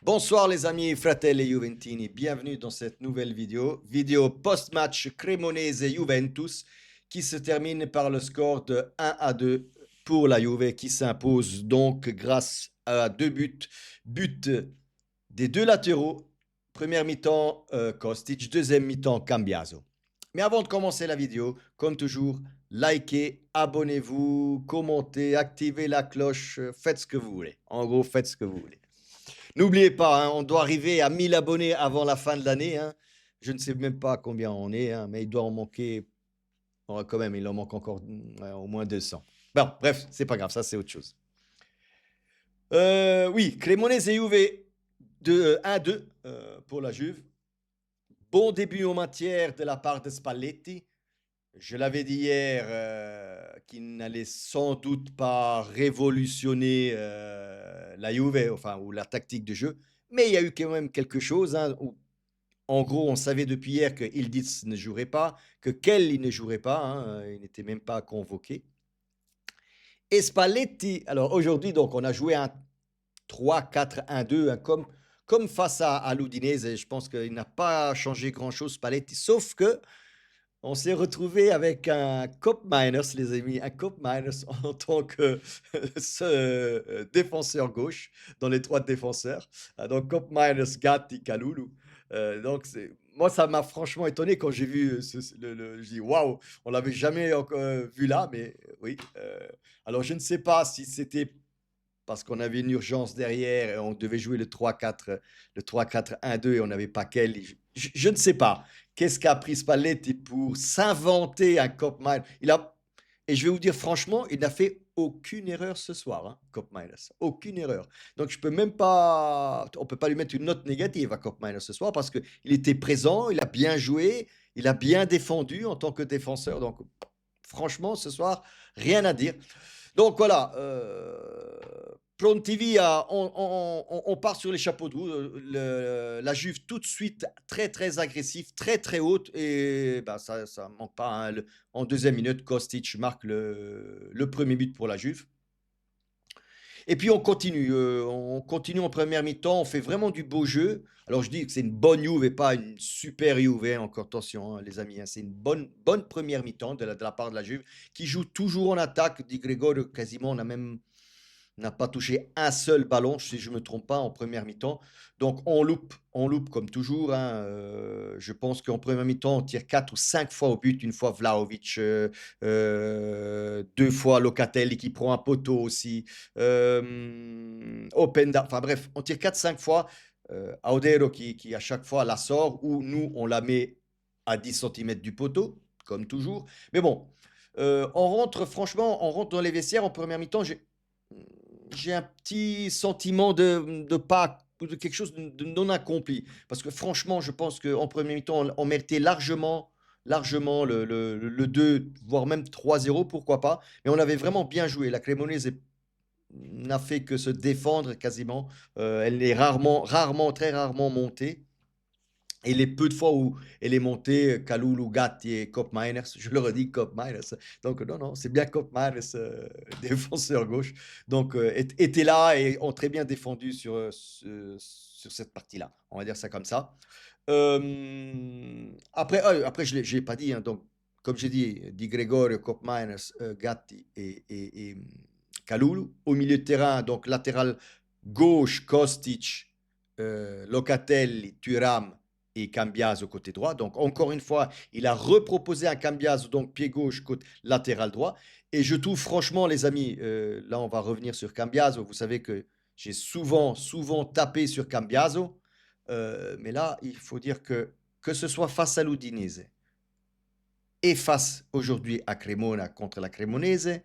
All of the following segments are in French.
Bonsoir les amis, fratelli Juventini, bienvenue dans cette nouvelle vidéo post-match Cremonese-Juventus qui se termine par le score de 1-2 pour la Juve qui s'impose donc grâce à deux buts des deux latéraux, première mi-temps Kostic, deuxième mi-temps Cambiaso. Mais avant de commencer la vidéo, comme toujours, likez, abonnez-vous, commentez, activez la cloche, faites ce que vous voulez. En gros, faites ce que vous voulez. N'oubliez pas, hein, on doit arriver à 1000 abonnés avant la fin de l'année, hein. Je ne sais même pas combien on est, hein, mais il doit en manquer, quand même, il en manque encore au moins 200. Bon, bref, c'est pas grave, ça c'est autre chose. Oui, Cremonese et Juve 1-2 pour la Juve. Bon début en matière de la part de Spalletti. Je l'avais dit hier qu'il n'allait sans doute pas révolutionner la Juve, enfin, ou la tactique de jeu, mais il y a eu quand même quelque chose, hein, où, en gros, on savait depuis hier que Ildiz ne jouerait pas, que Kelly ne jouerait pas, hein, il n'était même pas convoqué. Et Spalletti, alors aujourd'hui, donc, on a joué un 3-4-1-2, hein, comme face à l'Udinese. Je pense qu'il n'a pas changé grand-chose, Spalletti, sauf que on s'est retrouvé avec un Cop Miners, les amis, un Cop Miners en tant que défenseur gauche dans les trois défenseurs. Donc Cop Miners, Gatti, Kalulu. Donc moi, ça m'a franchement étonné quand j'ai vu je dis waouh, on l'avait jamais encore vu là, mais oui. Alors je ne sais pas si c'était parce qu'on avait une urgence derrière et on devait jouer le 3-4-1-2 et on n'avait pas quel. Je ne sais pas. Qu'est-ce qu'a pris Spalletti pour s'inventer un Cop Miners? Et je vais vous dire franchement, il n'a fait aucune erreur ce soir, hein, Cop Miners. Aucune erreur. Donc je peux même pas, on peut pas lui mettre une note négative à Cop Miners ce soir parce qu'il était présent, il a bien joué, il a bien défendu en tant que défenseur. Donc franchement, ce soir, rien à dire. Donc voilà, Prontivia, on part sur les chapeaux de roue. La Juve tout de suite très très agressif, très très haute et bah, ça ne manque pas, hein. En deuxième minute, Kostic marque le premier but pour la Juve. Et puis on continue en première mi-temps, on fait vraiment du beau jeu. Alors je dis que c'est une bonne Juve et pas une super Juve, hein, encore attention, hein, les amis, hein. C'est une bonne première mi-temps de la part de la Juve qui joue toujours en attaque. Di Gregorio quasiment n'a pas touché un seul ballon, si je ne me trompe pas, en première mi-temps. Donc on loupe comme toujours, hein. Je pense qu'en première mi-temps, on tire 4 ou 5 fois au but, une fois Vlahovic, deux fois Locatelli qui prend un poteau aussi, Openda, enfin bref, on tire 4-5 fois. Audero qui à chaque fois la sort, ou nous on la met à 10 centimètres du poteau, comme toujours. Mais bon, franchement, on rentre dans les vestiaires en première mi-temps. J'ai un petit sentiment de pas de quelque chose de non accompli. Parce que franchement, je pense qu'en premier mi-temps, on méritait largement le 2, voire même 3-0, pourquoi pas. Mais on avait vraiment bien joué. La Cremonese n'a fait que se défendre quasiment. Elle est très rarement montée. Et les peu de fois où elle est montée, Kalulu, Gatti et Cop Miners, je le redis, Cop Miners. Donc, non, non, c'est bien Cop Miners, défenseur gauche. Donc, étaient là et ont très bien défendu sur cette partie-là. On va dire ça comme ça. Après je ne l'ai pas dit, hein, donc, comme j'ai dit, Di Gregorio, Cop Miners, Gatti et Kalulu. Au milieu de terrain, donc latéral gauche, Kostic, Locatelli, Thuram et Cambiaso côté droit. Donc, encore une fois, il a reproposé un Cambiaso, donc pied gauche, côté latéral droit. Et je trouve, franchement, les amis, là, on va revenir sur Cambiaso. Vous savez que j'ai souvent tapé sur Cambiaso. Mais là, il faut dire que ce soit face à l'Udinese et face aujourd'hui à Cremona contre la Cremonese,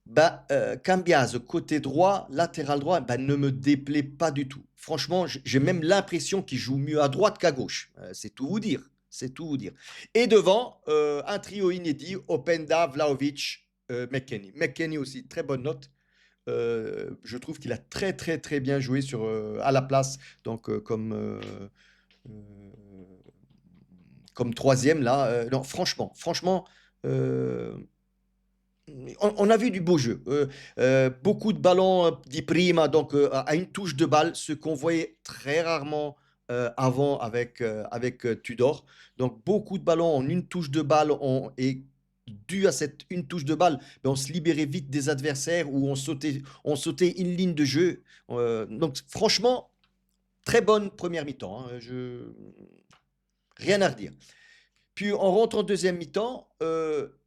bah, Cambiaso, côté droit, latéral droit, bah, ne me déplaît pas du tout. Franchement, j'ai même l'impression qu'il joue mieux à droite qu'à gauche. C'est tout vous dire. C'est tout vous dire. Et devant, un trio inédit, Openda, Vlahovic, McKennie. McKennie aussi, très bonne note. Je trouve qu'il a très bien joué à la place, donc euh, comme troisième là. Non, franchement, euh, On a vu du beau jeu. Beaucoup de ballons di prima, donc à une touche de balle, ce qu'on voyait très rarement avant avec Tudor. Donc beaucoup de ballons en une touche de balle et dû à cette une touche de balle, ben, on se libérait vite des adversaires ou on sautait une ligne de jeu. Donc franchement, très bonne première mi-temps, hein, rien à redire. Puis on rentre en deuxième mi-temps,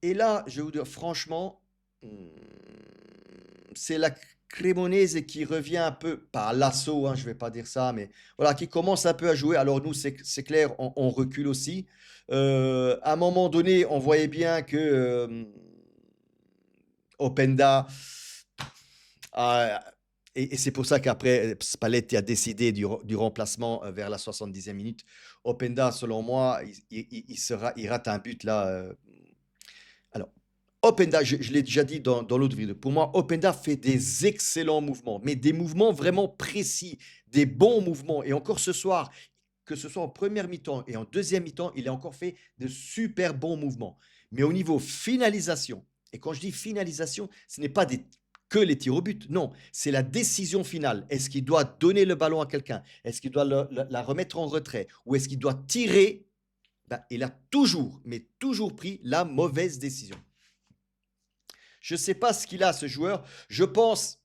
et là, je vais vous dire franchement, hmm, c'est la Cremonese qui revient un peu, pas à l'assaut, hein, je vais pas dire ça, mais voilà, qui commence un peu à jouer. Alors nous, c'est clair, on recule aussi. À un moment donné, on voyait bien que Openda a- et c'est pour ça qu'après, Spalletti a décidé du remplacement vers la 70e minute. Openda, selon moi, il rate un but là. Alors, Openda, je l'ai déjà dit dans l'autre vidéo, pour moi, Openda fait des excellents mouvements, mais des mouvements vraiment précis, des bons mouvements. Et encore ce soir, que ce soit en première mi-temps et en deuxième mi-temps, il a encore fait de super bons mouvements. Mais au niveau finalisation, et quand je dis finalisation, ce n'est pas que les tirs au but, non, c'est la décision finale. Est-ce qu'il doit donner le ballon à quelqu'un? Est-ce qu'il doit la remettre en retrait? Ou est-ce qu'il doit tirer? Ben, il a toujours, mais toujours pris la mauvaise décision. Je ne sais pas ce qu'il a, ce joueur. Je pense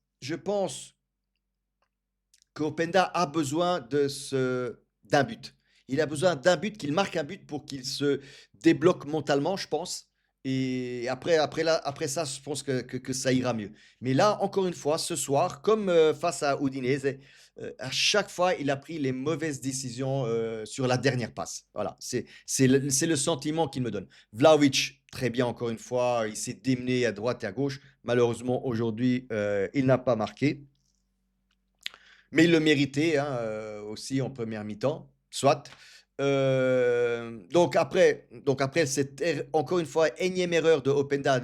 qu'Openda a besoin d'un but. Il a besoin d'un but, qu'il marque un but pour qu'il se débloque mentalement, je pense. Et après ça, je pense que ça ira mieux. Mais là, encore une fois, ce soir, comme face à Udinese, à chaque fois, il a pris les mauvaises décisions sur la dernière passe. Voilà, c'est le sentiment qu'il me donne. Vlahovic, très bien, encore une fois, il s'est démené à droite et à gauche. Malheureusement, aujourd'hui, il n'a pas marqué. Mais il le méritait hein, aussi en première mi-temps, soit. Donc après cette encore une fois énième erreur de Openda,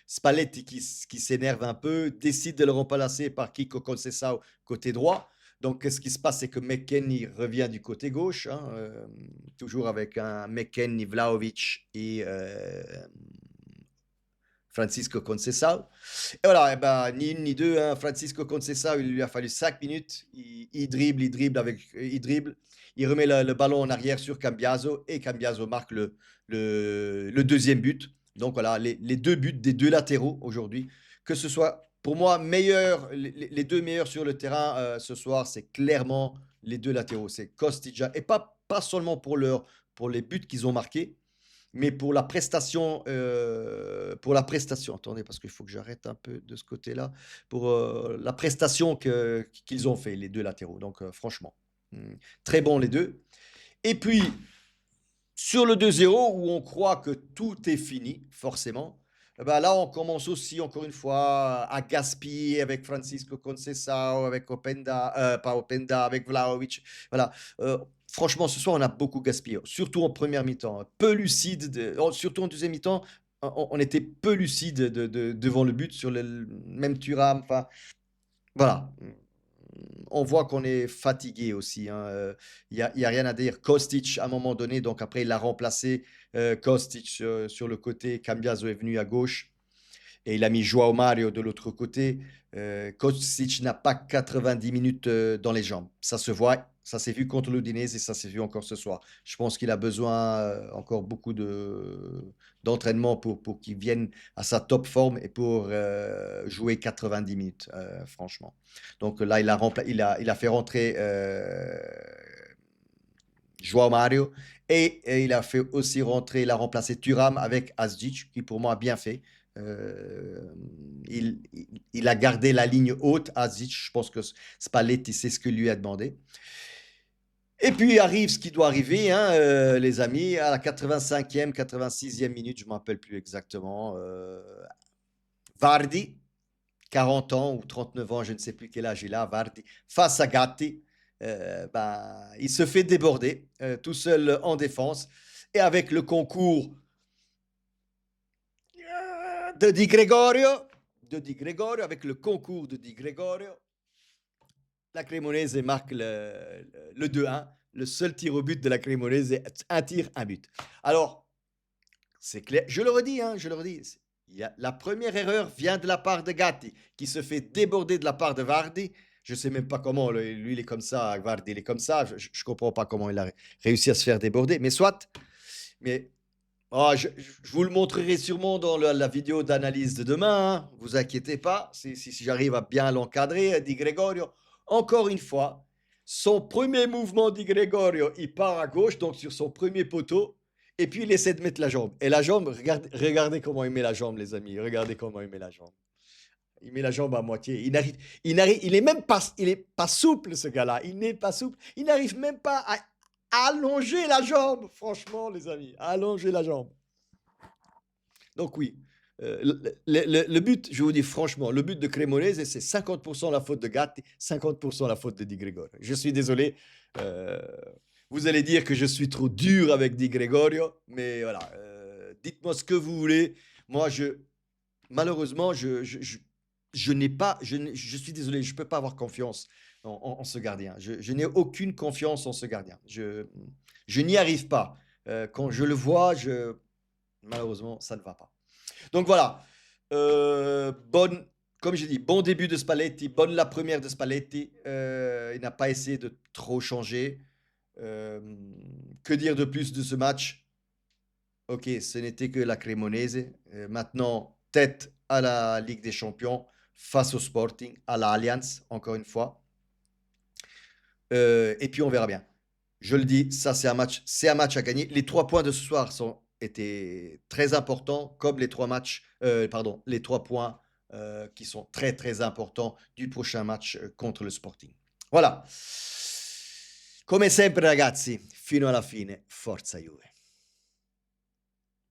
Spalletti qui s'énerve un peu, décide de le remplacer par Kiko Conceição côté droit. Donc qu'est-ce qui se passe, c'est que McKennie revient du côté gauche, hein, toujours avec un McKennie, Vlahovic et Francisco Conceição. Et voilà, eh ben, ni une ni deux, hein. Francisco Conceição, il lui a fallu 5 minutes. Il dribble. Il remet le ballon en arrière sur Cambiaso et Cambiaso marque le deuxième but. Donc voilà, les deux buts des deux latéraux aujourd'hui. Que ce soit, pour moi, les deux meilleurs sur le terrain ce soir, c'est clairement les deux latéraux. C'est Kostica. Et pas seulement pour les buts qu'ils ont marqués, mais pour la prestation, attendez, parce qu'il faut que j'arrête un peu de ce côté-là, pour la prestation qu'ils ont fait, les deux latéraux. Donc, franchement, très bons les deux. Et puis, sur le 2-0, où on croit que tout est fini, forcément, eh ben là, on commence aussi, encore une fois, à gaspiller avec Francisco Conceição, avec Openda, pas Openda, avec Vlahovic. Voilà. Franchement, ce soir, on a beaucoup gaspillé, surtout en première mi-temps. Peu lucide, surtout en deuxième mi-temps, on était peu lucide devant le but sur le même Thuram. Enfin, voilà. On voit qu'on est fatigué aussi, hein. Y a rien à dire. Kostic, à un moment donné, donc après, il l'a remplacé. Kostic sur le côté. Cambiaso est venu à gauche. Et il a mis Joao Mario de l'autre côté. Kostic n'a pas 90 minutes dans les jambes. Ça se voit. Ça s'est vu contre l'Udinese et ça s'est vu encore ce soir. Je pense qu'il a besoin encore beaucoup d'entraînement pour qu'il vienne à sa top forme et pour jouer 90 minutes, franchement. Donc là, il a fait rentrer Joao Mario et il a fait aussi rentrer, il a remplacé Thuram avec Asdic, qui pour moi a bien fait. Euh, il a gardé la ligne haute, Asdic. Je pense que Spalletti, c'est ce que lui a demandé. Et puis arrive ce qui doit arriver, hein, les amis, à la 85e, 86e minute, je ne me rappelle plus exactement. Vardy, 40 ans ou 39 ans, je ne sais plus quel âge il a, Vardy, face à Gatti. Ben, il se fait déborder tout seul en défense. Et avec le concours de Di Gregorio, avec le concours de Di Gregorio, la Cremonese marque le 2-1. Le seul tir au but de la Cremonese, un tir, un but. Alors, c'est clair, je le redis, hein, je le redis. La première erreur vient de la part de Gatti, qui se fait déborder de la part de Vardy. Je ne sais même pas comment, lui, il est comme ça, Vardy, il est comme ça. Je ne comprends pas comment il a réussi à se faire déborder, mais soit. Mais je vous le montrerai sûrement dans la vidéo d'analyse de demain. Hein. Vous inquiétez pas, si j'arrive à bien l'encadrer, Di Gregorio. Encore une fois, son premier mouvement, Di Gregorio, il part à gauche, donc sur son premier poteau, et puis il essaie de mettre la jambe. Et la jambe, regardez comment il met la jambe, les amis. Regardez comment il met la jambe. Il met la jambe à moitié. Il est même pas, il est pas souple, ce gars-là. Il n'est pas souple. Il n'arrive même pas à allonger la jambe, franchement, les amis. Allonger la jambe. Donc oui, le but, je vous dis franchement, le but de Cremonese, c'est 50% la faute de Gatti, 50% la faute de Di Gregorio. Je suis désolé. euh, vous allez dire que je suis trop dur avec Di Gregorio, mais voilà. Dites-moi ce que vous voulez. Moi, malheureusement, je n'ai pas, je suis désolé, je ne peux pas avoir confiance en ce gardien. Je n'ai aucune confiance en ce gardien. Je n'y arrive pas. Quand je le vois, malheureusement, ça ne va pas. Donc voilà. Comme j'ai dit, bon début de Spalletti, bonne la première de Spalletti. Il n'a pas essayé de trop changer. Euh, que dire de plus de ce match? Ok, ce n'était que la Cremonese. Maintenant, tête à la Ligue des Champions face au Sporting, à l'Alliance, encore une fois. Et puis on verra bien. Je le dis, ça c'est un match à gagner. Les 3 points de ce soir étaient très importants, comme les 3 matchs, pardon, les 3 points qui sont très très importants du prochain match contre le Sporting. Voilà. Come sempre ragazzi, fino alla fine, forza Juve.